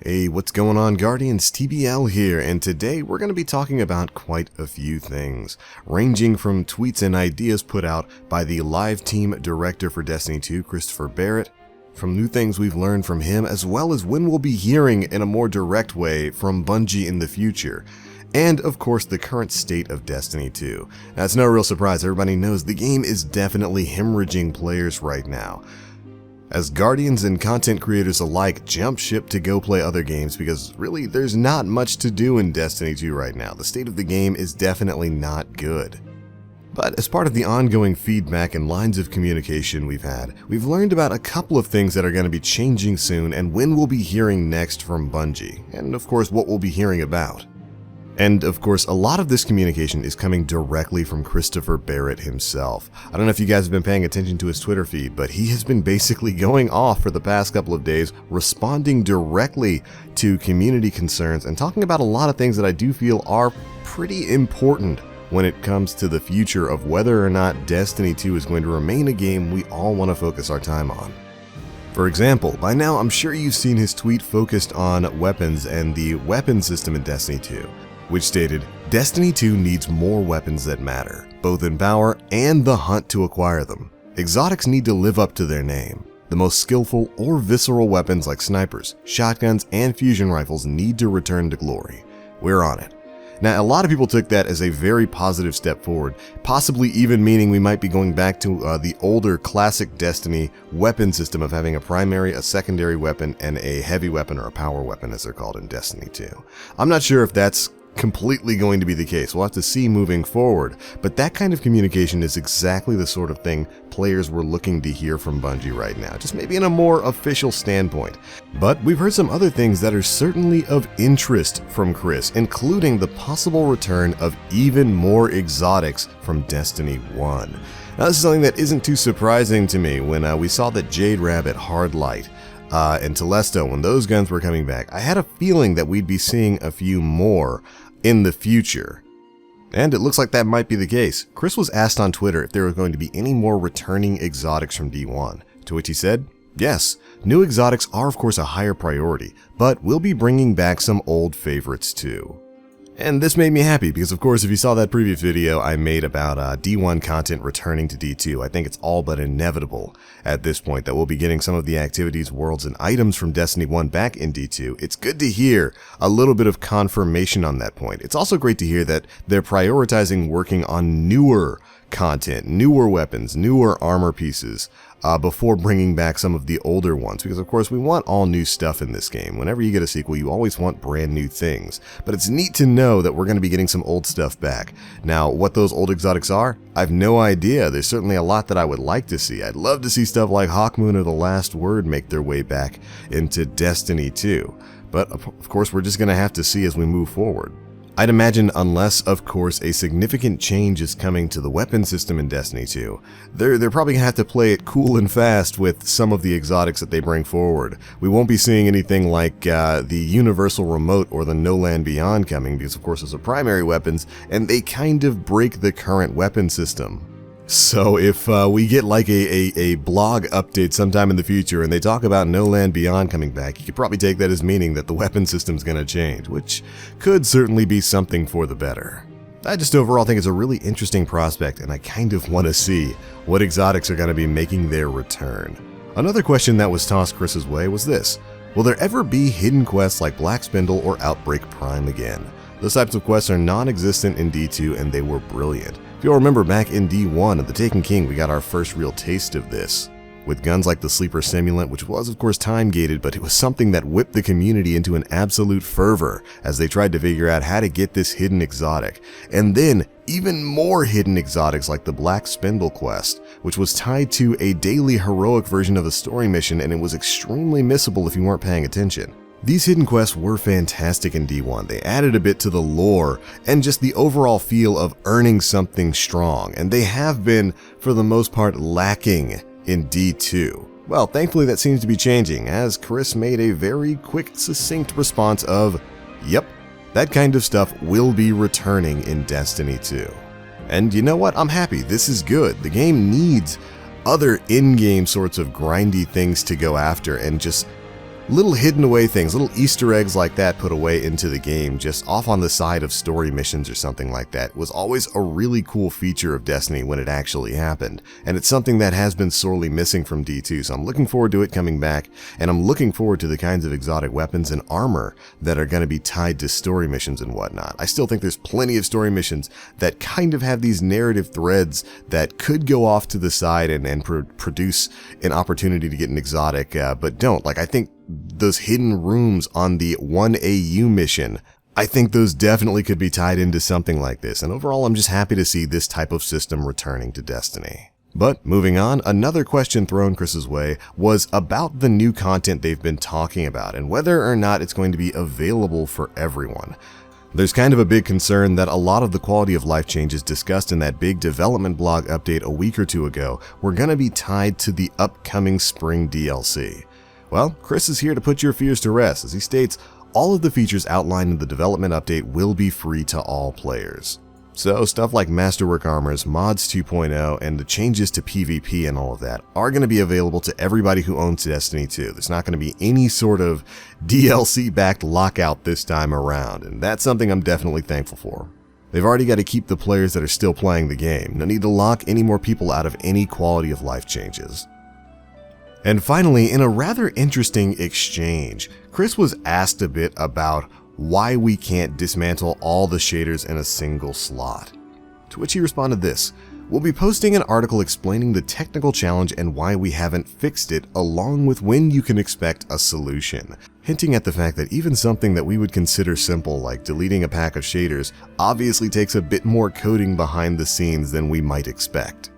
Hey, what's going on, Guardians? TBL here, and today we're going to be talking about quite a few things, ranging from tweets and ideas put out by the live team director for Destiny 2, Christopher Barrett, from new things we've learned from him, as well as when we'll be hearing in a more direct way from Bungie in the future, and of course the current state of Destiny 2. Now, it's no real surprise, everybody knows the game is definitely hemorrhaging players right now, as Guardians and content creators alike jump ship to go play other games because really there's not much to do in Destiny 2 right now. The state of the game is definitely not good. But as part of the ongoing feedback and lines of communication we've had, we've learned about a couple of things that are going to be changing soon and when we'll be hearing next from Bungie, and of course what we'll be hearing about. And of course, a lot of this communication is coming directly from Christopher Barrett himself. I don't know if you guys have been paying attention to his Twitter feed, but he has been basically going off for the past couple of days, responding directly to community concerns and talking about a lot of things that I do feel are pretty important when it comes to the future of whether or not Destiny 2 is going to remain a game we all want to focus our time on. For example, by now I'm sure you've seen his tweet focused on weapons and the weapon system in Destiny 2. Which stated, Destiny 2 needs more weapons that matter, both in power and the hunt to acquire them. Exotics need to live up to their name. The most skillful or visceral weapons like snipers, shotguns, and fusion rifles need to return to glory. We're on it. Now, a lot of people took that as a very positive step forward, possibly even meaning we might be going back to the older classic Destiny weapon system of having a primary, a secondary weapon, and a heavy weapon or a power weapon as they're called in Destiny 2. I'm not sure if that's completely going to be the case. We'll have to see moving forward, but that kind of communication is exactly the sort of thing players were looking to hear from Bungie right now, just maybe in a more official standpoint. But we've heard some other things that are certainly of interest from Chris, including the possible return of even more exotics from Destiny 1. Now, this is something that isn't too surprising to me when we saw that Jade Rabbit, Hard Light, and Telesto, when those guns were coming back. I had a feeling that we'd be seeing a few more in the future. And it looks like that might be the case. Chris was asked on Twitter if there were going to be any more returning exotics from D1, to which he said, yes, new exotics are of course a higher priority, but we'll be bringing back some old favorites too. And this made me happy because, of course, if you saw that previous video I made about D1 content returning to D2, I think it's all but inevitable at this point that we'll be getting some of the activities, worlds, and items from Destiny 1 back in D2. It's good to hear a little bit of confirmation on that point. It's also great to hear that they're prioritizing working on newer content, newer weapons, newer armor pieces, before bringing back some of the older ones, because of course we want all new stuff in this game. Whenever you get a sequel, you always want brand new things, but it's neat to know that we're going to be getting some old stuff back. Now, what those old exotics are, I've no idea. There's certainly a lot that I would like to see. I'd love to see stuff like Hawkmoon or The Last Word make their way back into Destiny 2, but of course we're just going to have to see as we move forward. I'd imagine unless, of course, a significant change is coming to the weapon system in Destiny 2, they're probably going to have to play it cool and fast with some of the exotics that they bring forward. We won't be seeing anything like the Universal Remote or the No Land Beyond coming because, of course, those are primary weapons, and they kind of break the current weapon system. So if we get like a blog update sometime in the future and they talk about No Land Beyond coming back, you could probably take that as meaning that the weapon system's going to change, which could certainly be something for the better. I just overall think it's a really interesting prospect, and I kind of want to see what exotics are going to be making their return. Another question that was tossed Chris's way was this: will there ever be hidden quests like Black Spindle or Outbreak Prime again? Those types of quests are non-existent in D2 and they were brilliant. If you'll remember, back in D1 at the Taken King, we got our first real taste of this, with guns like the Sleeper Simulant, which was of course time-gated, but it was something that whipped the community into an absolute fervor as they tried to figure out how to get this hidden exotic. And then, even more hidden exotics like the Black Spindle quest, which was tied to a daily heroic version of a story mission, and it was extremely missable if you weren't paying attention. These hidden quests were fantastic in D1. They added a bit to the lore and just the overall feel of earning something strong, and they have been, for the most part, lacking in D2. Well, thankfully that seems to be changing, as Chris made a very quick, succinct response of, yep, that kind of stuff will be returning in Destiny 2. And you know what? I'm happy. This is good. The game needs other in-game sorts of grindy things to go after and just little hidden away things, little Easter eggs like that put away into the game, just off on the side of story missions or something like that, was always a really cool feature of Destiny when it actually happened. And it's something that has been sorely missing from D2, so I'm looking forward to it coming back, and I'm looking forward to the kinds of exotic weapons and armor that are going to be tied to story missions and whatnot. I still think there's plenty of story missions that kind of have these narrative threads that could go off to the side and produce an opportunity to get an exotic, but don't. Like, I think those hidden rooms on the 1AU mission, I think those definitely could be tied into something like this, and overall I'm just happy to see this type of system returning to Destiny. But moving on, another question thrown Chris's way was about the new content they've been talking about and whether or not it's going to be available for everyone. There's kind of a big concern that a lot of the quality of life changes discussed in that big development blog update a week or two ago were going to be tied to the upcoming spring DLC. Well, Chris is here to put your fears to rest, as he states all of the features outlined in the development update will be free to all players. So stuff like Masterwork Armors, Mods 2.0, and the changes to PvP and all of that are going to be available to everybody who owns Destiny 2. There's not going to be any sort of DLC-backed lockout this time around, and that's something I'm definitely thankful for. They've already got to keep the players that are still playing the game. No need to lock any more people out of any quality of life changes. And finally, in a rather interesting exchange, Chris was asked a bit about why we can't dismantle all the shaders in a single slot. To which he responded this: "We'll be posting an article explaining the technical challenge and why we haven't fixed it, along with when you can expect a solution," hinting at the fact that even something that we would consider simple, like deleting a pack of shaders, obviously takes a bit more coding behind the scenes than we might expect.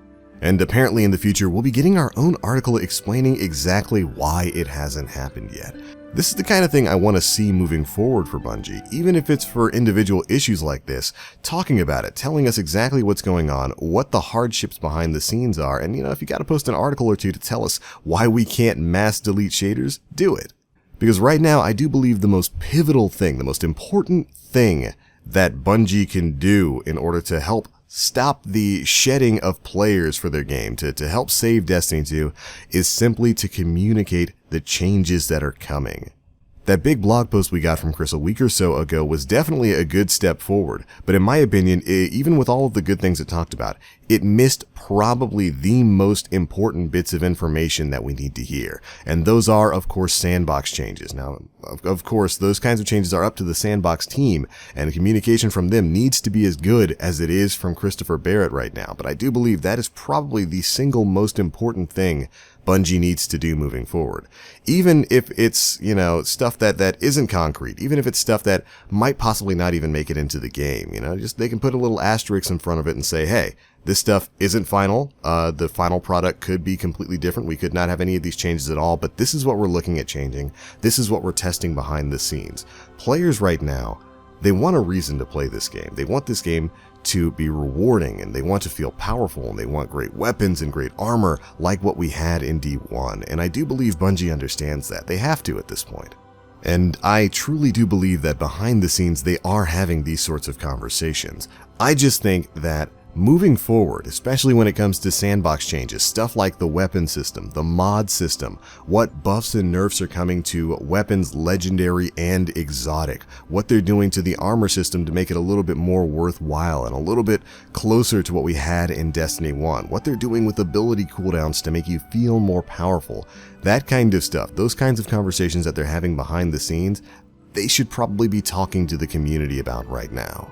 And apparently in the future, we'll be getting our own article explaining exactly why it hasn't happened yet. This is the kind of thing I want to see moving forward for Bungie, even if it's for individual issues like this, talking about it, telling us exactly what's going on, what the hardships behind the scenes are, and if you got to post an article or two to tell us why we can't mass delete shaders, do it. Because right now, I do believe the most pivotal thing, the most important thing that Bungie can do in order to help stop the shedding of players for their game, to help save Destiny 2, is simply to communicate the changes that are coming. That big blog post we got from Chris a week or so ago was definitely a good step forward, but in my opinion, even with all of the good things it talked about, it missed probably the most important bits of information that we need to hear. And those are, of course, sandbox changes. Now, of course, those kinds of changes are up to the sandbox team, and communication from them needs to be as good as it is from Christopher Barrett right now. But I do believe that is probably the single most important thing Bungie needs to do moving forward. Even if it's, stuff that isn't concrete, even if it's stuff that might possibly not even make it into the game, just they can put a little asterisk in front of it and say, hey, this stuff isn't final. The final product could be completely different. We could not have any of these changes at all, but this is what we're looking at changing. This is what we're testing behind the scenes. Players right now, they want a reason to play this game. They want this game to be rewarding, and they want to feel powerful, and they want great weapons and great armor like what we had in D1, and I do believe Bungie understands that. They have to at this point. And I truly do believe that behind the scenes they are having these sorts of conversations. I just think that moving forward, especially when it comes to sandbox changes, stuff like the weapon system, the mod system, what buffs and nerfs are coming to weapons legendary and exotic, what they're doing to the armor system to make it a little bit more worthwhile and a little bit closer to what we had in Destiny 1, what they're doing with ability cooldowns to make you feel more powerful, that kind of stuff, those kinds of conversations that they're having behind the scenes, they should probably be talking to the community about right now.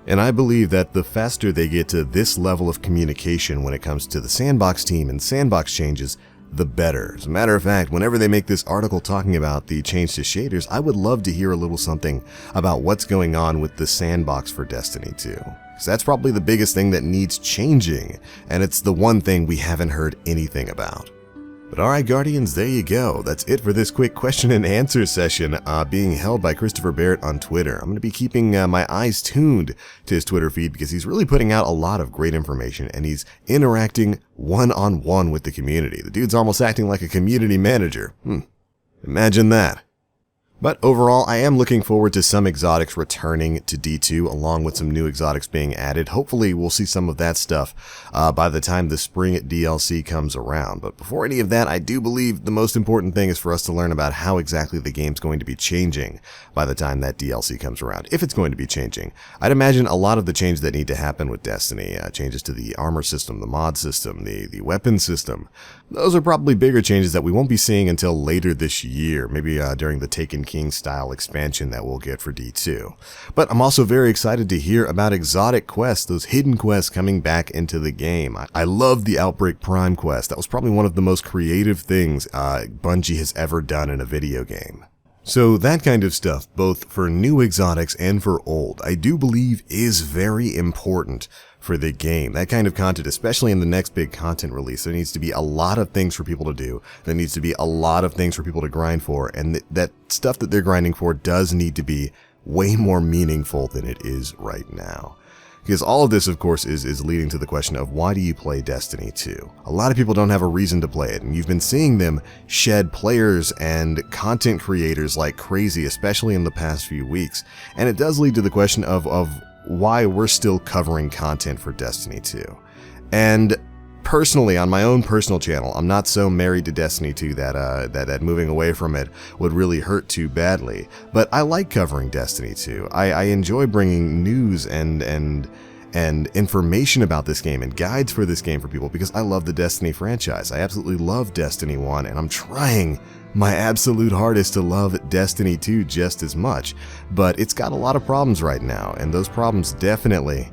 And I believe that the faster they get to this level of communication when it comes to the sandbox team and sandbox changes, the better. As a matter of fact, whenever they make this article talking about the change to shaders, I would love to hear a little something about what's going on with the sandbox for Destiny 2. Because that's probably the biggest thing that needs changing, and it's the one thing we haven't heard anything about. But alright Guardians, there you go. That's it for this quick question and answer session being held by Christopher Barrett on Twitter. I'm going to be keeping my eyes tuned to his Twitter feed because he's really putting out a lot of great information and he's interacting one-on-one with the community. The dude's almost acting like a community manager. Imagine that. But overall, I am looking forward to some exotics returning to D2 along with some new exotics being added. Hopefully, we'll see some of that stuff by the time the spring DLC comes around. But before any of that, I do believe the most important thing is for us to learn about how exactly the game's going to be changing by the time that DLC comes around, if it's going to be changing. I'd imagine a lot of the changes that need to happen with Destiny, changes to the armor system, the mod system, the weapon system, those are probably bigger changes that we won't be seeing until later this year, maybe during the Taken King style expansion that we'll get for D2. But I'm also very excited to hear about exotic quests, those hidden quests coming back into the game. I love the Outbreak Prime quest. That was probably one of the most creative things Bungie has ever done in a video game. So that kind of stuff, both for new exotics and for old, I do believe is very important for the game. That kind of content, especially in the next big content release, there needs to be a lot of things for people to do. There needs to be a lot of things for people to grind for, and that stuff that they're grinding for does need to be way more meaningful than it is right now. Because all of this, of course, is leading to the question of why do you play Destiny 2? A lot of people don't have a reason to play it, and you've been seeing them shed players and content creators like crazy, especially in the past few weeks. And it does lead to the question of why we're still covering content for Destiny 2. And personally, on my own personal channel, I'm not so married to Destiny 2 that moving away from it would really hurt too badly. But I like covering Destiny 2. I enjoy bringing news and information about this game and guides for this game for people because I love the Destiny franchise. I absolutely love Destiny 1, and I'm trying my absolute hardest to love Destiny 2 just as much. But it's got a lot of problems right now, and those problems definitely,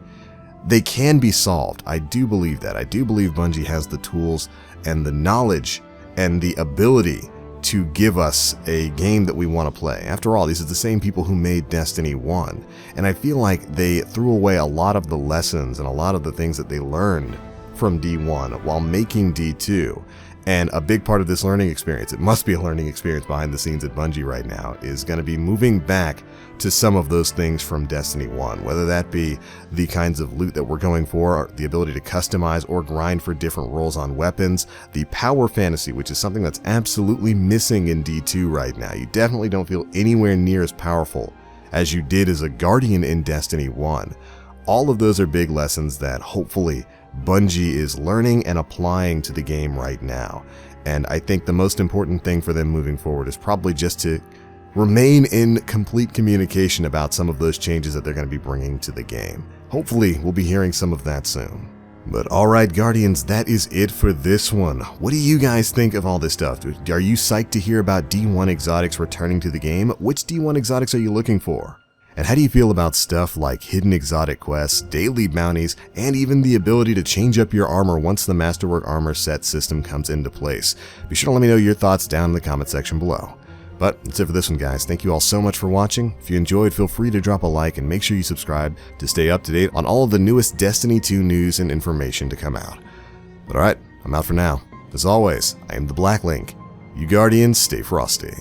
they can be solved. I do believe that. I do believe Bungie has the tools and the knowledge and the ability to give us a game that we want to play. After all, these are the same people who made Destiny 1, and I feel like they threw away a lot of the lessons and a lot of the things that they learned from D1 while making D2. And a big part of this learning experience, it must be a learning experience behind the scenes at Bungie right now, is going to be moving back to some of those things from Destiny 1, whether that be the kinds of loot that we're going for, or the ability to customize or grind for different roles on weapons, the power fantasy, which is something that's absolutely missing in D2 right now. You definitely don't feel anywhere near as powerful as you did as a Guardian in Destiny 1. All of those are big lessons that hopefully Bungie is learning and applying to the game right now. And I think the most important thing for them moving forward is probably just to remain in complete communication about some of those changes that they're going to be bringing to the game. Hopefully, we'll be hearing some of that soon. But alright, Guardians, that is it for this one. What do you guys think of all this stuff? Are you psyched to hear about D1 exotics returning to the game? Which D1 exotics are you looking for? And how do you feel about stuff like hidden exotic quests, daily bounties, and even the ability to change up your armor once the Masterwork armor set system comes into place? Be sure to let me know your thoughts down in the comment section below. But that's it for this one, guys. Thank you all so much for watching. If you enjoyed, feel free to drop a like and make sure you subscribe to stay up to date on all of the newest Destiny 2 news and information to come out. But alright, I'm out for now. As always, I am TheBlackLink. You Guardians, stay frosty.